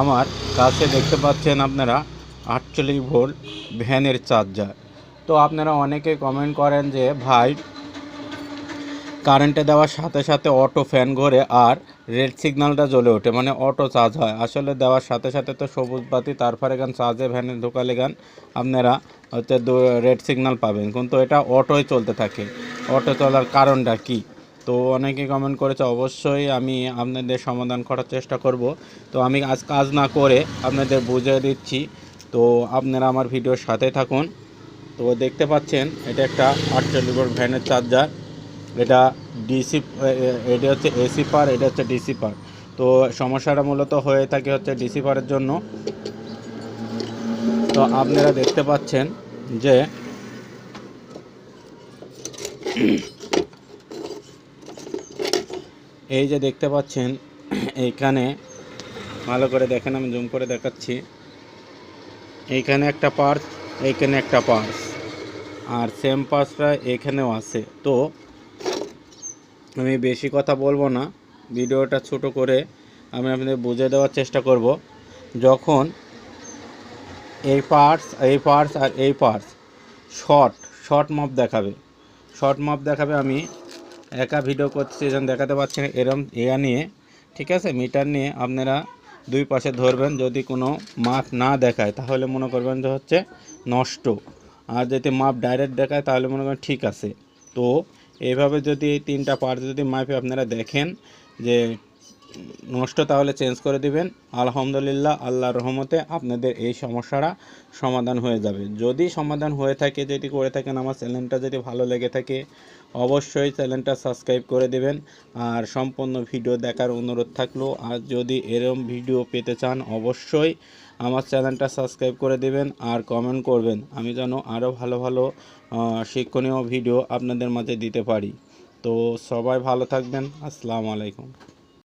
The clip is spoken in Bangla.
আমার কাছে দেখতে পাচ্ছেন আপনারা 48 ভোল্ট ভ্যানের চার্জার। তো আপনারা অনেকে কমেন্ট করেন যে ভাই কারেন্টে দেওয়ার সাথে সাথে অটো ফ্যান ঘোরে আর রেড সিগন্যালটা জ্বলে ওঠে, মানে অটো চার্জ হয়। আসলে দেওয়ার সাথে সাথে তো সবুজ বাতি, তারপরে গান চার্জে ভ্যানে ঢোকালে গান আপনারা হচ্ছে রেড সিগন্যাল পাবেন, কিন্তু এটা অটোই চলতে থাকে। অটো চলার কারণটা কি? তো অনেকে কমেন্ট করেছে, অবশ্যই আমি আপনাদের সমাধান করার চেষ্টা করব। তো আমি আজ কাজ না করে আপনাদের বুঝিয়ে দিচ্ছি, তো আপনারা আমার ভিডিওর সাথে থাকুন। তো দেখতে পাচ্ছেন এটা একটা 48 ভোল্ট ভ্যানের চার্জার। এটা ডিসি, এটা হচ্ছে এসি পার, এটা হচ্ছে ডিসি পার। তো সমস্যাটা মূলত হয়ে থাকে হচ্ছে ডিসি পারের জন্য। তো আপনারা দেখতে পাচ্ছেন যে এই যে দেখতে পাচ্ছেন এইখানে, ভালো করে দেখেন, আমি জুম করে দেখাচ্ছি। এইখানে একটা পার্স, এইখানে একটা পার্স, আর সেম পার্সটা এখানেও আছে। তো আমি বেশি কথা বলবো না, ভিডিওটা ছোট করে আমি আপনাদের বুঝিয়ে দেওয়ার চেষ্টা করব। যখন এই পার্টস আর এই পার্টস শর্ট মাপ দেখাবে, আমি একা ভিডিও করছি যেন দেখাতে পারছি না, এরম এয়া নিয়ে, ঠিক আছে, মিটার নিয়ে আপনারা দুই পাশে ধরবেন। যদি কোনো মাপ না দেখায় তাহলে মনে করবেন যে হচ্ছে নষ্ট, আর যদি মাপ ডাইরেক্ট দেখায় তাহলে মনে করেন ঠিক আছে। তো এইভাবে যদি এই তিনটা পার্ট যদি মাপে আপনারা দেখেন যে নষ্ট, তাহলে চেঞ্জ করে দিবেন। আলহামদুলিল্লাহ, আল্লাহর রহমতে আপনাদের এই সমস্যাটা সমাধান হয়ে যাবে। যদি সমাধান হয়ে থাকে, যদি করে থাকেন, আমার চ্যানেলটা যদি ভালো লেগে থাকে অবশ্যই চ্যানেলটা সাবস্ক্রাইব করে দেবেন। আর সম্পূর্ণ ভিডিও দেখার অনুরোধ থাকলো। আর যদি এরকম ভিডিও পেতে চান অবশ্যই আমার চ্যানেলটা সাবস্ক্রাইব করে দেবেন আর কমেন্ট করবেন, আমি যেন আরও ভালো ভালো শিক্ষণীয় ভিডিও আপনাদের মাঝে দিতে পারি। তো সবাই ভালো থাকবেন। আসসালামু আলাইকুম।